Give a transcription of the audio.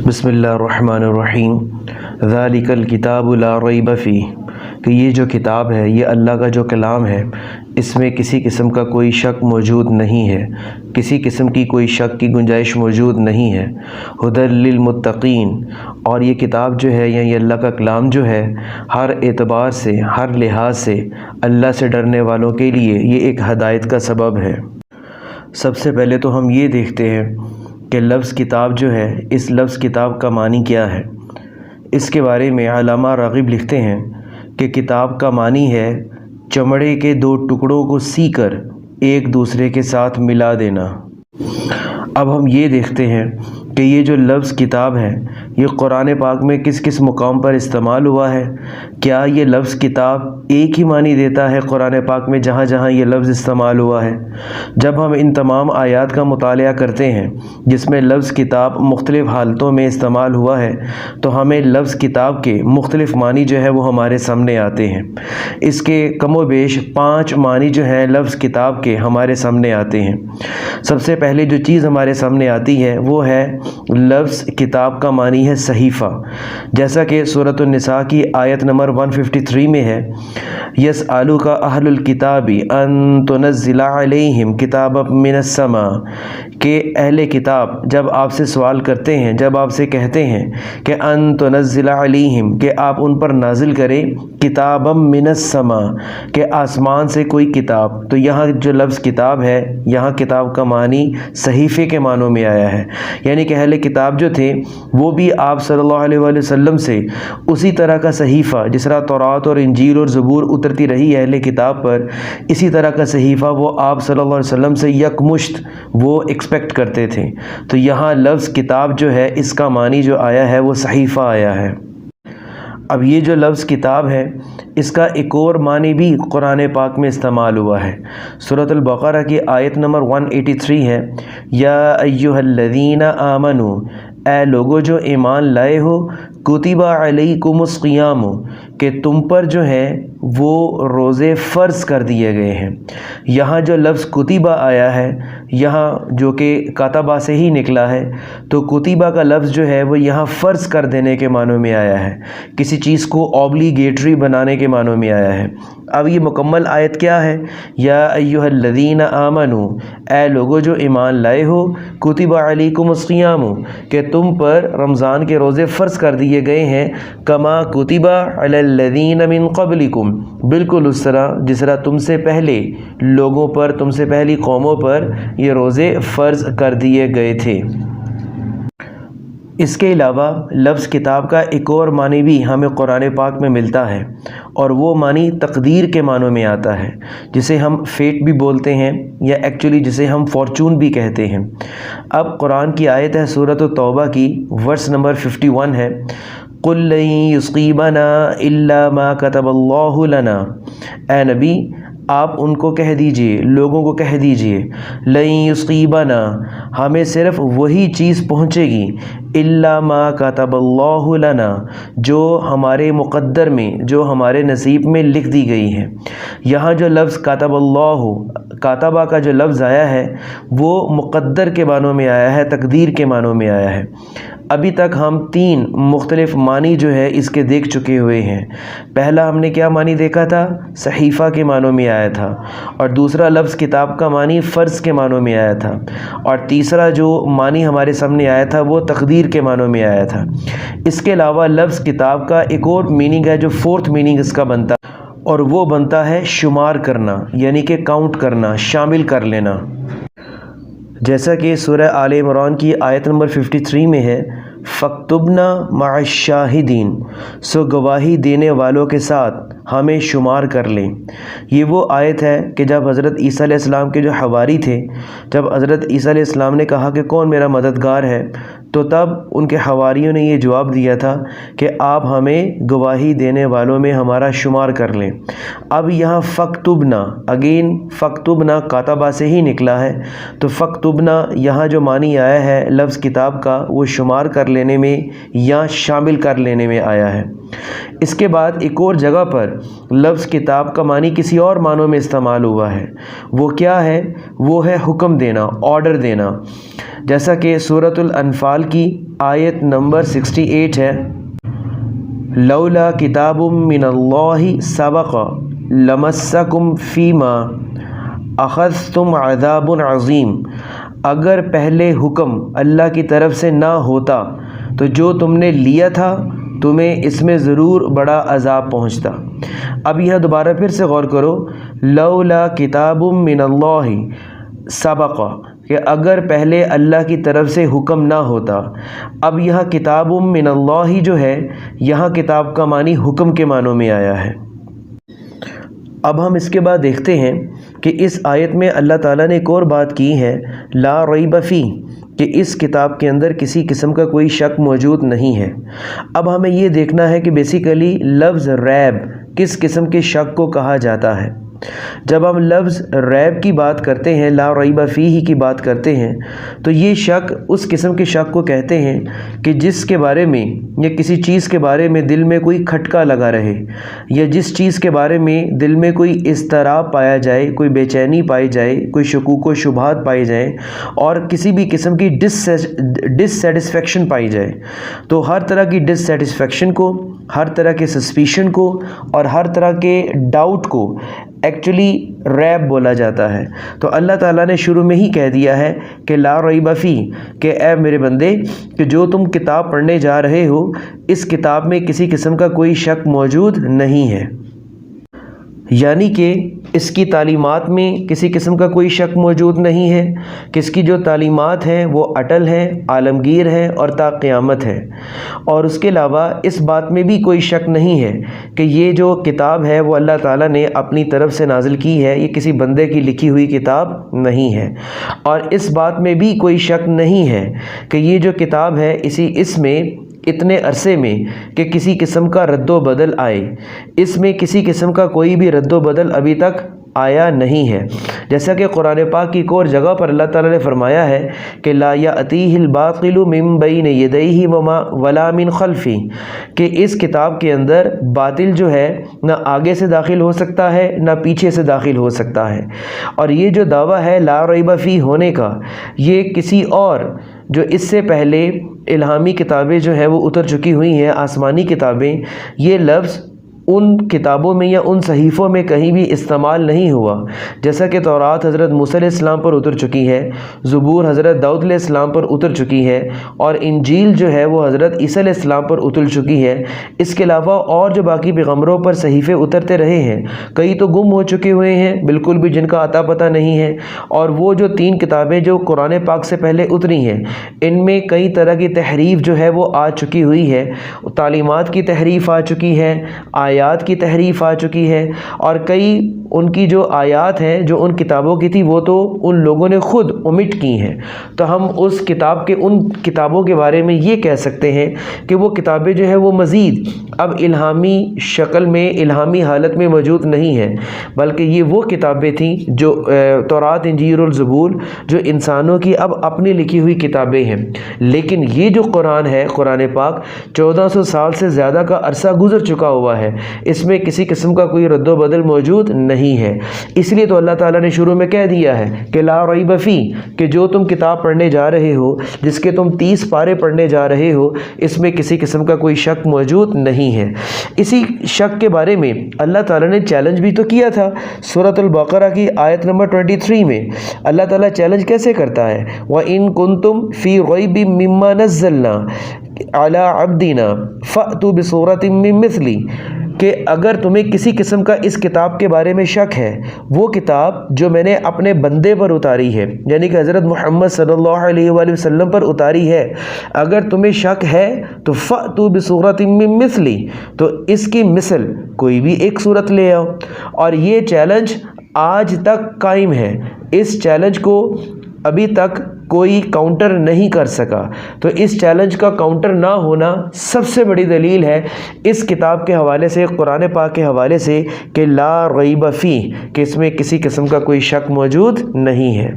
بسم اللہ الرحمن الرحیم ذالک الکتاب لا ریب فیہ کہ یہ جو کتاب ہے، یہ اللہ کا جو کلام ہے، اس میں کسی قسم کا کوئی شک موجود نہیں ہے، کسی قسم کی کوئی شک کی گنجائش موجود نہیں ہے۔ ھدی للمتقین، اور یہ کتاب جو ہے یا یہ اللہ کا کلام جو ہے، ہر اعتبار سے، ہر لحاظ سے اللہ سے ڈرنے والوں کے لیے یہ ایک ہدایت کا سبب ہے۔ سب سے پہلے تو ہم یہ دیکھتے ہیں کہ لفظ کتاب جو ہے، اس لفظ کتاب کا معنی کیا ہے۔ اس کے بارے میں علامہ راغب لکھتے ہیں کہ کتاب کا معنی ہے چمڑے کے دو ٹکڑوں کو سی کر ایک دوسرے کے ساتھ ملا دینا۔ اب ہم یہ دیکھتے ہیں کہ یہ جو لفظ کتاب ہے، یہ قرآن پاک میں کس کس مقام پر استعمال ہوا ہے۔ کیا یہ لفظ کتاب ایک ہی معنی دیتا ہے قرآن پاک میں جہاں جہاں یہ لفظ استعمال ہوا ہے؟ جب ہم ان تمام آیات کا مطالعہ کرتے ہیں جس میں لفظ کتاب مختلف حالتوں میں استعمال ہوا ہے، تو ہمیں لفظ کتاب کے مختلف معنی جو ہے وہ ہمارے سامنے آتے ہیں۔ اس کے کم و بیش 5 معنی جو ہیں لفظ کتاب کے ہمارے سامنے آتے ہیں۔ سب سے پہلے جو چیز ہمارے سامنے آتی ہے وہ ہے لفظ کتاب کا معنی ہے صحیفہ، جیسا کہ سورۃ النساء کی آیت نمبر 153 میں ہے، یسألک اہل الکتاب ان تنزل علیہم کتابا من السماء، کہ اہل کتاب جب آپ سے سوال کرتے ہیں، جب آپ سے کہتے ہیں کہ ان تنزل علیہم، کہ آپ ان پر نازل کریں کتابا من السماء، کہ آسمان سے کوئی کتاب، تو یہاں جو لفظ کتاب ہے، یہاں کتاب کا معنی صحیفے کے معنوں میں آیا ہے، یعنی کہ اہل کتاب جو تھے وہ بھی آپ صلی اللہ علیہ وآلہ وسلم سے اسی طرح کا صحیفہ، جس طرح تورات اور انجیل اور زبور اترتی رہی اہل کتاب پر، اسی طرح کا صحیفہ وہ آپ صلی اللہ علیہ وسلم سے یکمشت وہ ایکسپیکٹ کرتے تھے۔ تو یہاں لفظ کتاب جو ہے، اس کا معنی جو آیا ہے وہ صحیفہ آیا ہے۔ اب یہ جو لفظ کتاب ہے، اس کا ایک اور معنی بھی قرآن پاک میں استعمال ہوا ہے۔ سورۃ البقرہ کی آیت نمبر 183 ہے، یا ایھا الذین آمنوا، اے لوگو جو ایمان لائے ہو، کتب علیکم الصیام، کہ تم پر جو ہے وہ روزے فرض کر دیے گئے ہیں۔ یہاں جو لفظ کتبہ آیا ہے، یہاں جو کہ کاتبہ سے ہی نکلا ہے، تو کتبہ کا لفظ جو ہے وہ یہاں فرض کر دینے کے معنوں میں آیا ہے، کسی چیز کو اوبلیگیٹری بنانے کے معنوں میں آیا ہے۔ اب یہ مکمل آیت کیا ہے؟ یا ایھا الذین آمنوا، اے لوگو جو ایمان لائے ہو، کتب علیکم الصیام، کہ تم پر رمضان کے روزے فرض کر دیے گئے ہیں، کما کتب علی الذین من قبلکم، بالکل اس طرح جس طرح تم سے پہلے لوگوں پر، تم سے پہلی قوموں پر یہ روزے فرض کر دیے گئے تھے۔ اس کے علاوہ لفظ کتاب کا ایک اور معنی بھی ہمیں قرآن پاک میں ملتا ہے، اور وہ معنی تقدیر کے معنوں میں آتا ہے، جسے ہم فیٹ بھی بولتے ہیں، یا ایکچولی جسے ہم فارچون بھی کہتے ہیں۔ اب قرآن کی آیت ہے سورۃ التوبہ کی ورس نمبر 51 ہے، قُل لَن يُصِيبَنَا إِلَّا مَا كَتَبَ اللَّهُ لَنَا، اے نبی آپ ان کو کہہ دیجئے، لوگوں کو کہہ دیجئے، لَن يُصِيبَنَا، ہمیں صرف وہی چیز پہنچے گی، إِلَّا مَا كَتَبَ اللَّهُ لَنَا، جو ہمارے مقدر میں، جو ہمارے نصیب میں لکھ دی گئی ہے۔ یہاں جو لفظ کاتب اللہ، کاتبہ کا جو لفظ آیا ہے وہ مقدر کے معنوں میں آیا ہے، تقدیر کے معنوں میں آیا ہے۔ ابھی تک ہم 3 مختلف معنی جو ہے اس کے دیکھ چکے ہوئے ہیں۔ پہلا ہم نے کیا معنی دیکھا تھا؟ صحیفہ کے معنوں میں آیا تھا، اور دوسرا لفظ کتاب کا معنی فرض کے معنوں میں آیا تھا، اور تیسرا جو معنی ہمارے سامنے آیا تھا وہ تقدیر کے معنوں میں آیا تھا۔ اس کے علاوہ لفظ کتاب کا ایک اور میننگ ہے جو 4تھ میننگ اس کا بنتا ہے، اور وہ بنتا ہے شمار کرنا، یعنی کہ کاؤنٹ کرنا، شامل کر لینا۔ جیسا کہ سورہ آل عمران کی آیت نمبر 53 میں ہے، فَاكْتُبْنَا مَعَ الشَّاهِدِينَ، سو گواہی دینے والوں کے ساتھ ہمیں شمار کر لیں۔ یہ وہ آیت ہے کہ جب حضرت عیسیٰ علیہ السلام کے جو حواری تھے، جب حضرت عیسیٰ علیہ السلام نے کہا کہ کون میرا مددگار ہے، تو تب ان کے حواریوں نے یہ جواب دیا تھا کہ آپ ہمیں گواہی دینے والوں میں ہمارا شمار کر لیں۔ اب یہاں فَاكْتُبْنَا، اگین فَاكْتُبْنَا کاتبہ سے ہی نکلا ہے، تو فَاكْتُبْنَا یہاں جو معنی آیا ہے لفظ کتاب کا، وہ شمار کر لینے میں یا شامل کر لینے میں آیا ہے۔ اس کے بعد ایک اور جگہ پر لفظ کتاب کا معنی کسی اور معنوں میں استعمال ہوا ہے، وہ کیا ہے؟ وہ ہے حکم دینا، آرڈر دینا، جیسا کہ سورۃ الانفال کی آیت نمبر 68 ہے، لولا کتاب من اللہ سبق لمسکم فیما اخذتم عذاب عظیم، اگر پہلے حکم اللہ کی طرف سے نہ ہوتا تو جو تم نے لیا تھا تمہیں اس میں ضرور بڑا عذاب پہنچتا۔ اب یہاں دوبارہ پھر سے غور کرو، لولا کتاب من اللہ سبق، کہ اگر پہلے اللہ کی طرف سے حکم نہ ہوتا۔ اب یہاں کتاب من اللہ جو ہے، یہاں کتاب کا معنی حکم کے معنوں میں آیا ہے۔ اب ہم اس کے بعد دیکھتے ہیں کہ اس آیت میں اللہ تعالیٰ نے ایک اور بات کی ہے، لا ریب فی، کہ اس کتاب کے اندر کسی قسم کا کوئی شک موجود نہیں ہے۔ اب ہمیں یہ دیکھنا ہے کہ بیسیکلی لفظ ریب کس قسم کے شک کو کہا جاتا ہے۔ جب ہم لفظ ریب کی بات کرتے ہیں، لا ریب فیہ کی بات کرتے ہیں، تو یہ شک اس قسم کے شک کو کہتے ہیں کہ جس کے بارے میں یا کسی چیز کے بارے میں دل میں کوئی کھٹکا لگا رہے، یا جس چیز کے بارے میں دل میں کوئی اضطراب پایا جائے، کوئی بے چینی پائی جائے، کوئی شکوک و شبہات پائی جائیں، اور کسی بھی قسم کی ڈس سیٹسفیکشن پائی جائے۔ تو ہر طرح کی ڈس سیٹسفیکشن کو، ہر طرح کے سسپیشن کو، اور ہر طرح کے ڈاؤٹ کو ایکچولی ریب بولا جاتا ہے۔ تو اللہ تعالیٰ نے شروع میں ہی کہہ دیا ہے کہ لا ریب فی، کہ اے میرے بندے، کہ جو تم کتاب پڑھنے جا رہے ہو اس کتاب میں کسی قسم کا کوئی شک موجود نہیں ہے، یعنی کہ اس کی تعلیمات میں کسی قسم کا کوئی شک موجود نہیں ہے، کہ اس کی جو تعلیمات ہیں وہ اٹل ہیں، عالمگیر ہیں اور تا قیامت ہے۔ اور اس کے علاوہ اس بات میں بھی کوئی شک نہیں ہے کہ یہ جو کتاب ہے وہ اللہ تعالیٰ نے اپنی طرف سے نازل کی ہے، یہ کسی بندے کی لکھی ہوئی کتاب نہیں ہے۔ اور اس بات میں بھی کوئی شک نہیں ہے کہ یہ جو کتاب ہے اس میں اتنے عرصے میں کہ کسی قسم کا رد و بدل آئے، اس میں کسی قسم کا کوئی بھی رد و بدل ابھی تک آیا نہیں ہے۔ جیسا کہ قرآن پاک کی ایک اور جگہ پر اللہ تعالیٰ نے فرمایا ہے کہ لا یأتیہ الباطل من بین یدیہ ولا من خلفہ، کہ اس کتاب کے اندر باطل جو ہے نہ آگے سے داخل ہو سکتا ہے نہ پیچھے سے داخل ہو سکتا ہے۔ اور یہ جو دعویٰ ہے لا ریب فیہ ہونے کا، یہ کسی اور جو اس سے پہلے الہامی کتابیں جو ہیں وہ اتر چکی ہوئی ہیں، آسمانی کتابیں، یہ لفظ ان کتابوں میں یا ان صحیفوں میں کہیں بھی استعمال نہیں ہوا۔ جیسا کہ تورات حضرت موسیٰ علیہ السلام پر اتر چکی ہے، زبور حضرت داؤد علیہ السلام پر اتر چکی ہے، اور انجیل جو ہے وہ حضرت عیسیٰ علیہ السلام پر اتر چکی ہے۔ اس کے علاوہ اور جو باقی پیغمبروں پر صحیفے اترتے رہے ہیں، کئی تو گم ہو چکے ہوئے ہیں بالکل بھی، جن کا عطا پتہ نہیں ہے، اور وہ جو 3 کتابیں جو قرآن پاک سے پہلے اتری ہیں، ان میں کئی طرح کی تحریف جو ہے وہ آ چکی ہوئی ہے، تعلیمات کی تحریف آ چکی ہے، آیات کی تحریف آ چکی ہے، اور کئی ان کی جو آیات ہیں جو ان کتابوں کی تھی وہ تو ان لوگوں نے خود omit کی ہیں۔ تو ہم اس کتاب کے ان کتابوں کے بارے میں یہ کہہ سکتے ہیں کہ وہ کتابیں جو ہیں وہ مزید اب الہامی شکل میں، الہامی حالت میں موجود نہیں ہیں، بلکہ یہ وہ کتابیں تھیں جو تورات، انجیل اور زبور، جو انسانوں کی اب اپنی لکھی ہوئی کتابیں ہیں۔ لیکن یہ جو قرآن ہے، قرآن پاک، 1400 سال سے زیادہ کا عرصہ گزر چکا ہوا ہے، اس میں کسی قسم کا کوئی رد و بدل موجود نہیں ہے۔ اس لیے تو اللہ تعالیٰ نے شروع میں کہہ دیا ہے کہ لا ریب فی، کہ جو تم کتاب پڑھنے جا رہے ہو، جس کے تم 30 پارے پڑھنے جا رہے ہو، اس میں کسی قسم کا کوئی شک موجود نہیں ہے۔ اسی شک کے بارے میں اللہ تعالیٰ نے چیلنج بھی تو کیا تھا۔ سورۃ البقرہ کی آیت نمبر 23 میں اللہ تعالیٰ چیلنج کیسے کرتا ہے، وَإِن كُنتُمْ فِي رَيْبٍ مِّمَّا نَزَّلْنَا عَلَىٰ عَبْدِنَا فَأْتُوا بِسُورَةٍ مِّن مِّثْلِهِ، کہ اگر تمہیں کسی قسم کا اس کتاب کے بارے میں شک ہے، وہ کتاب جو میں نے اپنے بندے پر اتاری ہے، یعنی کہ حضرت محمد صلی اللہ علیہ وآلہ وسلم پر اتاری ہے، اگر تمہیں شک ہے تو فَأْتُوا بِسُورَةٍ مِّن مِّثْلِهِ، تو اس کی مثل کوئی بھی ایک صورت لے آؤ۔ اور یہ چیلنج آج تک قائم ہے، اس چیلنج کو ابھی تک کوئی کاؤنٹر نہیں کر سکا۔ تو اس چیلنج کا کاؤنٹر نہ ہونا سب سے بڑی دلیل ہے اس کتاب کے حوالے سے، قرآن پاک کے حوالے سے، کہ لا ریب فیہ، کہ اس میں کسی قسم کا کوئی شک موجود نہیں ہے۔